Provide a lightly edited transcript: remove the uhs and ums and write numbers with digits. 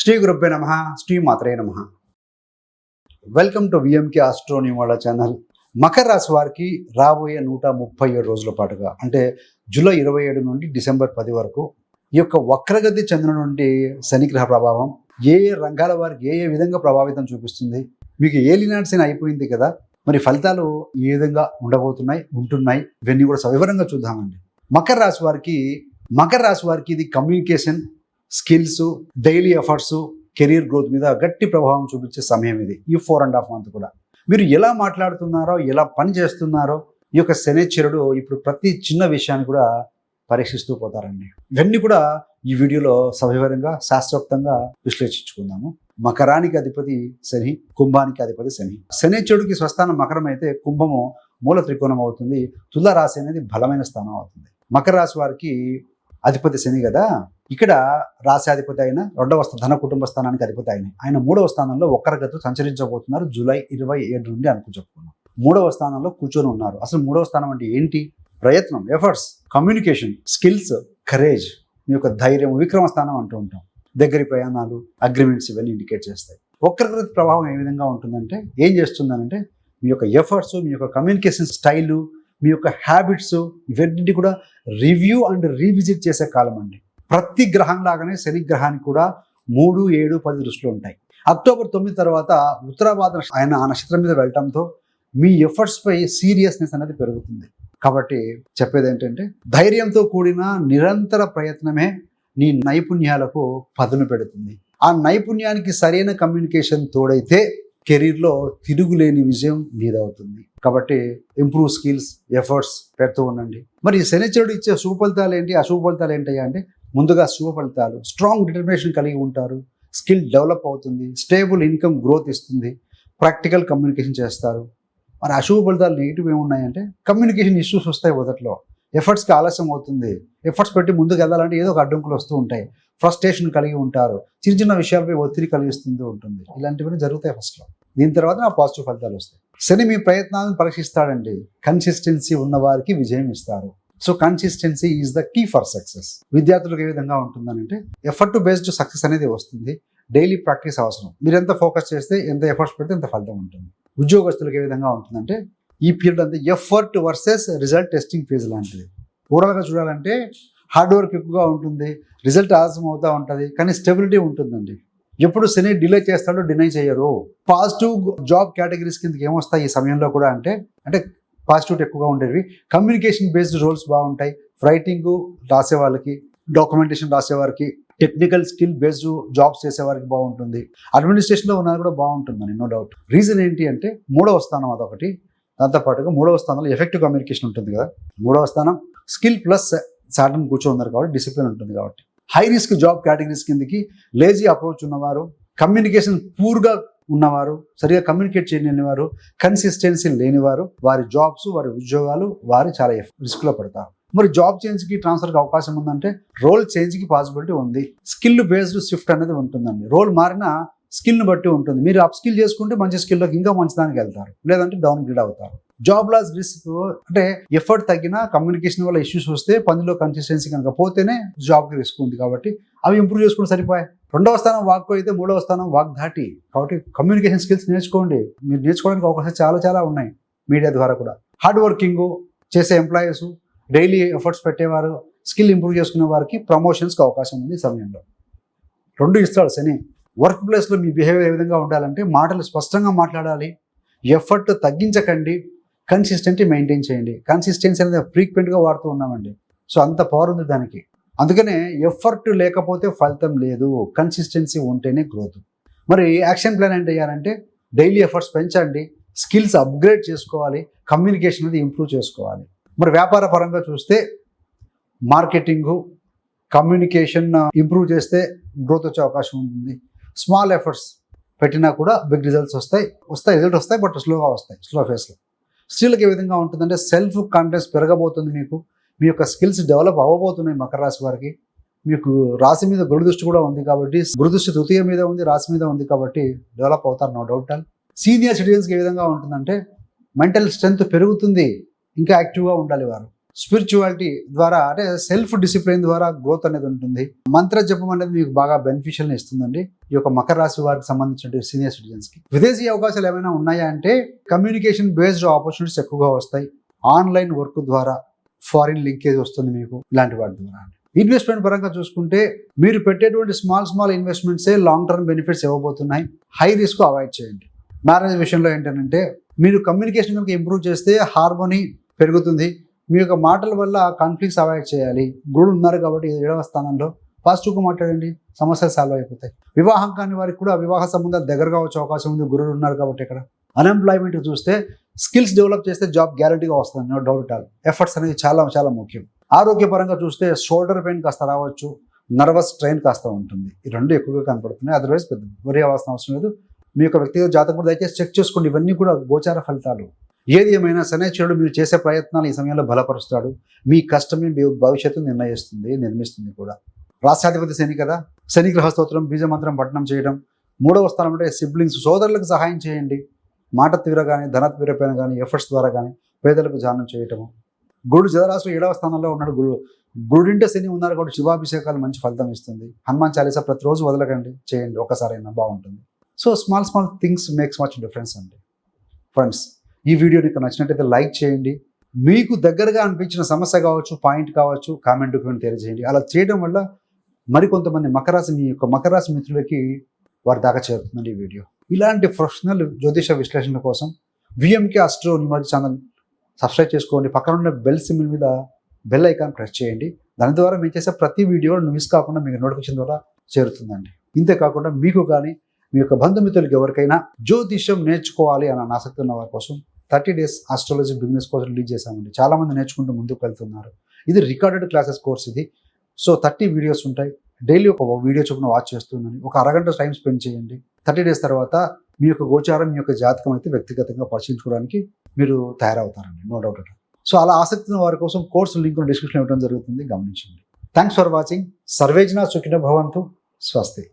శ్రీ గురుభ్యో నమః. శ్రీ మాత్రే నమః. వెల్కమ్ టు విఎంకే ఆస్ట్రో న్యూవాడ ఛానల్. మకర రాశి వారికి రాబోయే 137 రోజుల పాటుగా అంటే జూలై 27 నుండి డిసెంబర్ 10 వరకు ఈ యొక్క వక్రగతి చంద్రుడి నుండి శనిగ్రహ ప్రభావం ఏ ఏ రంగాల వారికి ఏ విధంగా ప్రభావితం చూపిస్తుంది. మీకు ఏలినాటి శని అయిపోయింది కదా, మరి ఫలితాలు ఏ విధంగా ఉంటున్నాయి ఇవన్నీ కూడా సవివరంగా చూద్దామండి. మకర రాశి వారికి ఇది communication skills, daily efforts, career growth మీద గట్టి ప్రభావం చూపించే సమయం ఇది. ఈ 4.5 months కూడా మీరు ఎలా మాట్లాడుతున్నారో, ఎలా పని చేస్తున్నారో ఈ యొక్క శనిశ్చరుడు ఇప్పుడు ప్రతి చిన్న విషయాన్ని కూడా పరీక్షిస్తూ పోతారండి. ఇవన్నీ కూడా ఈ వీడియోలో సవివరంగా శాస్త్రోక్తంగా విశ్లేషించుకుందాము. మకరానికి అధిపతి శని, కుంభానికి అధిపతి శని. శనిశ్చరుడికి స్వస్థానం మకరం అయితే కుంభము మూల త్రికోణం అవుతుంది, తుల రాశి అనేది బలమైన స్థానం అవుతుంది. మకర రాశి వారికి అధిపతి శని కదా, ఇక్కడ రాశాధిపతి అయిన రెండవ ధన కుటుంబ స్థానానికి అధిపతి ఆయన 3వ స్థానంలో వక్రగతితో సంచరించబోతున్నారు. జూలై 27 నుండి చెప్పుకున్నాం. 3వ స్థానంలో కూర్చొని ఉన్నారు. అసలు 3వ స్థానం అంటే ఏంటి? ప్రయత్నం, ఎఫర్ట్స్, కమ్యూనికేషన్ స్కిల్స్, కరేజ్, మీ యొక్క ధైర్యం, విక్రమ స్థానం అంటూ ఉంటాం. దగ్గరి ప్రయాణాలు, అగ్రిమెంట్స్ ఇవన్నీ ఇండికేట్ చేస్తాయి. వక్రగతి ప్రభావం ఏ విధంగా ఉంటుందంటే ఏం చేస్తుందనంటే మీ యొక్క ఎఫర్ట్స్, మీ యొక్క కమ్యూనికేషన్ స్టైలు, మీ యొక్క హ్యాబిట్స్ ఇవన్నీ కూడా రివ్యూ అండ్ రీవిజిట్ చేసే కాలం అండి. ప్రతి గ్రహం లాగానే శని గ్రహానికి కూడా 3, 7, 10 దృష్టిలో ఉంటాయి. అక్టోబర్ 9 తర్వాత ఉత్తరాభాద్ర ఆయన ఆ నక్షత్రం మీద వెళ్ళటంతో మీ ఎఫర్ట్స్ పై సీరియస్నెస్ అనేది పెరుగుతుంది. కాబట్టి చెప్పేది ఏంటంటే ధైర్యంతో కూడిన నిరంతర ప్రయత్నమే నీ నైపుణ్యాలకు పదును పెడుతుంది. ఆ నైపుణ్యానికి సరైన కమ్యూనికేషన్ తోడైతే కెరీర్లో తిరుగులేని విజయం మీదవుతుంది. కాబట్టి ఇంప్రూవ్ స్కిల్స్, ఎఫర్ట్స్ పెడుతూ ఉండండి. మరి శనిచరుడు ఇచ్చే శుభ ఫలితాలు ఏంటి, అశుభ ఫలితాలు ఏంటయ్యా అంటే ముందుగా శుభ ఫలితాలు, స్ట్రాంగ్ డిటర్మినేషన్ కలిగి ఉంటారు, స్కిల్ డెవలప్ అవుతుంది, స్టేబుల్ ఇన్కమ్ గ్రోత్ ఇస్తుంది, ప్రాక్టికల్ కమ్యూనికేషన్ చేస్తారు. మరి అశుభ ఫలితాలు నెగిటివ్ ఏమున్నాయంటే కమ్యూనికేషన్ ఇష్యూస్ వస్తాయి, మొదట్లో ఎఫర్ట్స్కి ఆలస్యం అవుతుంది, ఎఫర్ట్స్ పెట్టి ముందుకు వెళ్ళాలంటే ఏదో ఒక అడ్డంకులు వస్తూ ఉంటాయి, ఫ్రస్ట్రేషన్ కలిగి ఉంటారు, చిన్న చిన్న విషయాలపై ఒత్తిడి కలిగిస్తూ ఉంటుంది. ఇలాంటివన్నీ జరుగుతాయి ఫస్ట్లో. దీని తర్వాత నా పాజిటివ్ ఫలితాలు వస్తాయి. శని మీ ప్రయత్నాలను పరీక్షిస్తాడండి. కన్సిస్టెన్సీ ఉన్న వారికి విజయం ఇస్తారు. So consistency is the key for success. విద్యార్థులకు ఏ విధంగా ఉంటుందనంటే ఎఫర్ట్ బేస్డ్ సక్సెస్ అనేది వస్తుంది. డైలీ ప్రాక్టీస్ అవసరం. మీరు ఎంత ఫోకస్ చేస్తే, ఎంత ఎఫర్ట్స్ పెడితే ఎంత ఫలితం ఉంటుంది. ఉద్యోగస్తులకు ఏ విధంగా ఉంటుందంటే ఈ పీరియడ్ అంతా effort versus result testing phase లాంటిది. ఓవరాల్గా చూడాలంటే హార్డ్ వర్క్ ఎక్కువగా ఉంటుంది, రిజల్ట్ ఆలస్యం అవుతూ ఉంటుంది, కానీ స్టెబిలిటీ ఉంటుందండి. ఎప్పుడు శని డిలే చేస్తాడో డినై చేయరు. పాజిటివ్ జాబ్ కేటగిరీస్ కిందకి ఏమొస్తాయి ఈ సమయంలో కూడా అంటే పాజిటివిటీ ఎక్కువగా ఉండేవి. కమ్యూనికేషన్ బేస్డ్ రోల్స్ బాగుంటాయి. రైటింగ్ రాసే వాళ్ళకి, డాక్యుమెంటేషన్ రాసేవారికి, టెక్నికల్ స్కిల్ బేస్డ్ జాబ్స్ చేసేవారికి బాగుంటుంది. అడ్మినిస్ట్రేషన్లో ఉన్నది కూడా బాగుంటుందని నో డౌట్. రీజన్ ఏంటి అంటే 3వ స్థానం అదొకటి. దాంతోపాటుగా 3వ స్థానంలో ఎఫెక్టివ్ కమ్యూనికేషన్ ఉంటుంది కదా. 3వ స్థానం స్కిల్ ప్లస్ సాటర్న్ కూర్చొన్నారు కాబట్టి డిసిప్లిన్ ఉంటుంది. కాబట్టి హై రిస్క్ జాబ్ కేటగిరీస్ కిందకి లేజీ అప్రోచ్ ఉన్నవారు, కమ్యూనికేషన్ పూర్గా ఉన్నవారు, సరిగా కమ్యూనికేట్ చేయలేని వారు, కన్సిస్టెన్సీ లేనివారు, వారి జాబ్స్, వారి ఉద్యోగాలు చాలా రిస్క్లో పడతారు. మరి జాబ్ చేంజ్కి, ట్రాన్స్ఫర్కి అవకాశం ఉందంటే రోల్ చేంజ్కి పాసిబిలిటీ ఉంది. స్కిల్ బేస్డ్ షిఫ్ట్ అనేది ఉంటుందండి. రోల్ మారిన స్కిల్ని బట్టి ఉంటుంది. మీరు అప్ స్కిల్ చేసుకుంటే మంచి స్కిల్లోకి ఇంకా మంచి దానికి వెళ్తారు, లేదంటే డౌన్ గ్రేడ్ అవుతారు. జాబ్ లాస్ రిస్క్ అంటే ఎఫర్ట్ తగ్గిన కమ్యూనికేషన్ వల్ల ఇష్యూస్ వస్తే, పనిలో కన్సిస్టెన్సీ కనుక పోతేనే జాబ్కి రిస్క్ ఉంది. కాబట్టి అవి ఇంప్రూవ్ చేసుకుంటే సరిపోయాయి. 2వ స్థానం వాక్ అయితే 3వ స్థానం వాక్ దాటి. కాబట్టి కమ్యూనికేషన్ స్కిల్స్ నేర్చుకోండి. మీరు నేర్చుకోవడానికి అవకాశాలు చాలా ఉన్నాయి మీడియా ద్వారా కూడా. హార్డ్ వర్కింగ్ చేసే ఎంప్లాయీస్, డైలీ ఎఫర్ట్స్ పెట్టేవారు, స్కిల్ ఇంప్రూవ్ చేసుకునే వారికి ప్రమోషన్స్కి అవకాశం ఉంది ఈ సమయంలో. 2 ఇస్తాడు శని. వర్క్ ప్లేస్లో మీ బిహేవియర్ ఏ విధంగా ఉండాలంటే మాటలు స్పష్టంగా మాట్లాడాలి, ఎఫర్ట్ తగ్గించకండి, కన్సిస్టెన్సీ మెయింటైన్ చేయండి. కన్సిస్టెన్సీ అనేది ఫ్రీక్వెంట్గా వాడుతూ ఉన్నామండి. సో అంత పవర్ ఉంది దానికి. అందుకనే ఎఫర్ట్ లేకపోతే ఫలితం లేదు, కన్సిస్టెన్సీ ఉంటేనే గ్రోత్. మరి యాక్షన్ ప్లాన్ ఏంటి అయ్యారంటే డైలీ ఎఫర్ట్స్ పెంచండి, స్కిల్స్ అప్గ్రేడ్ చేసుకోవాలి, కమ్యూనికేషన్ అనేది ఇంప్రూవ్ చేసుకోవాలి. మరి వ్యాపార పరంగా చూస్తే మార్కెటింగు, కమ్యూనికేషన్ ఇంప్రూవ్ చేస్తే గ్రోత్ వచ్చే అవకాశం ఉంటుంది. స్మాల్ ఎఫర్ట్స్ పెట్టినా కూడా బిగ్ రిజల్ట్స్ రిజల్ట్ వస్తాయి, బట్ స్లోగా వస్తాయి, స్లో ఫేస్లో. స్త్రీలకు ఏ విధంగా ఉంటుందంటే సెల్ఫ్ కాన్ఫిడెన్స్ పెరగబోతుంది. మీ యొక్క స్కిల్స్ డెవలప్ అవ్వబోతున్నాయి. మకర రాశి వారికి మీకు రాశి మీద గురుదృష్టి కూడా ఉంది కాబట్టి, గురుదృష్టి తృతీయ మీద ఉంది, రాశి మీద ఉంది కాబట్టి డెవలప్ అవుతారు, నో డౌట్. సీనియర్ సిటిజన్స్కి ఏ విధంగా ఉంటుందంటే మెంటల్ స్ట్రెంగ్త్ పెరుగుతుంది, ఇంకా యాక్టివ్గా ఉండాలి వారు. స్పిరిచువాలిటీ ద్వారా అంటే సెల్ఫ్ డిసిప్లిన్ ద్వారా గ్రోత్ అనేది ఉంటుంది. మంత్ర జపం అనేది మీకు బాగా బెనిఫిషియల్ ఇస్తుందండి. ఈ యొక్క మకర రాశి వారికి సంబంధించిన సీనియర్ సిటిజన్స్ కి విదేశీ అవకాశాలు ఏమైనా ఉన్నాయా అంటే కమ్యూనికేషన్ బేస్డ్ ఆపర్చునిటీస్ ఎక్కువగా వస్తాయి. ఆన్లైన్ వర్క్ ద్వారా ఫారిన్ లింకేజ్ వస్తుంది మీకు, ఇలాంటి వాటి ద్వారా. ఇన్వెస్ట్మెంట్ పరంగా చూసుకుంటే మీరు పెట్టేటువంటి స్మాల్ ఇన్వెస్ట్మెంట్సే లాంగ్ టర్మ్ బెనిఫిట్స్ ఇవ్వబోతున్నాయి. హై రిస్క్ అవాయిడ్ చేయండి. మ్యారేజ్ విషయంలో ఏంటంటే మీరు కమ్యూనికేషన్ కనుక ఇంప్రూవ్ చేస్తే హార్మోనీ పెరుగుతుంది. మీ యొక్క మాటల వల్ల కాన్ఫ్లిక్ట్స్ అవాయిడ్ చేయాలి. గురుడు ఉన్నారు కాబట్టి 7వ స్థానంలో పాజిటివ్గా మాట్లాడండి, సమస్యలు సాల్వ్ అయిపోతాయి. వివాహం కాని వారికి కూడా వివాహ సంబంధాలు దగ్గరగా వచ్చే అవకాశం ఉంది. గురుడు ఉన్నారు కాబట్టి ఇక్కడ అన్ఎంప్లాయ్మెంట్ చూస్తే స్కిల్స్ డెవలప్ చేస్తే జాబ్ గ్యారంటీగా వస్తుంది, నో డౌట్ ఆల్. ఎఫర్ట్స్ అనేది చాలా చాలా ముఖ్యం. ఆరోగ్యపరంగా చూస్తే షోల్డర్ పెయిన్ కాస్త రావచ్చు, నర్వస్ స్ట్రెయిన్ కాస్త ఉంటుంది. ఈ రెండు ఎక్కువగా కనపడుతున్నాయి. అదర్వైజ్ పెద్ద వరి అవ్వాల్సిన అవసరం లేదు. మీ యొక్క వ్యక్తిగత జాతకం కూడా దయచేసి చెక్ చేసుకోండి. ఇవన్నీ కూడా గోచార ఫలితాలు. ఏది ఏమైనా శనైశ్వరుడు మీరు చేసే ప్రయత్నాలు ఈ సమయంలో బలపరుస్తాడు. మీ కష్టమే మీ భవిష్యత్తు నిర్మిస్తుంది కూడా. రాష్ట్రాధిపతి శని కదా, శని గ్రహ స్తోత్రం బీజమంత్రం పఠనం చేయడం. 3వ స్థానం అంటే సిబ్లింగ్స్, సోదరులకు సహాయం చేయండి. మాట తీవ్ర కానీ ధన తీవ్రపైన కానీ ఎఫర్ట్స్ ద్వారా కానీ పేదలకు దానం చేయటము. గురుడు జలరాశిలో 7వ స్థానంలో ఉన్నాడు. గురుడింటే శని ఉన్నారు కాబట్టి శివాభిషేకాలు మంచి ఫలితం ఇస్తుంది. హనుమాన్ చాలీసా ప్రతిరోజు వదలకండి, చేయండి, ఒక్కసారైనా బాగుంటుంది. So small things makes much difference అండి. ఫ్రెండ్స్, ఈ వీడియో మీకు నచ్చినట్టయితే లైక్ చేయండి. మీకు దగ్గరగా అనిపించిన సమస్య కావచ్చు, పాయింట్ కావచ్చు, కామెంట్ తెలియజేయండి. అలా చేయడం వల్ల మరికొంతమంది మీ యొక్క మకర రాశి మిత్రులకి వారి దాకా చేరుతుందండి ఈ వీడియో. ఇలాంటి ప్రొఫెషనల్ జ్యోతిష విశ్లేషణ కోసం VMK astro numerology channel subscribe చేసుకోండి. పక్కన ఉన్న బెల్ సింబల్ మీద బెల్ ఐకాన్ ప్రెస్ చేయండి. దాని ద్వారా మేము చేసే ప్రతి వీడియో మిస్ కాకుండా మీకు నోటిఫికేషన్ ద్వారా చేరుతుందండి. ఇంతేకాకుండా మీకు కానీ మీ యొక్క బంధుమిత్రులకు ఎవరికైనా జ్యోతిష్యం నేర్చుకోవాలి అని ఆసక్తి ఉన్న వారి కోసం 30 days astrology business course release చేశామండి. చాలా మంది నేర్చుకుంటూ ముందుకు వెళ్తున్నారు. ఇది రికార్డెడ్ క్లాసెస్ కోర్స్ ఇది. సో 30 వీడియోస్ ఉంటాయి. డైలీ ఒక వీడియో చొప్పున వాచ్ చేస్తున్నాను. ఒక అరగంట టైం స్పెండ్ చేయండి. 30 days తర్వాత మీ యొక్క గోచారం, మీ యొక్క జాతకం అయితే వ్యక్తిగతంగా పరిశీలించుకోవడానికి మీరు తయారవుతారండి, no doubt at all. So అలా ఆసక్తి ఉన్న వారి కోసం కోర్సు లింక్ డిస్క్రిప్షన్ ఇవ్వడం జరుగుతుంది, గమనించండి. Thanks for watching. సర్వేజన సుఖినో భవంతు. స్వస్తి.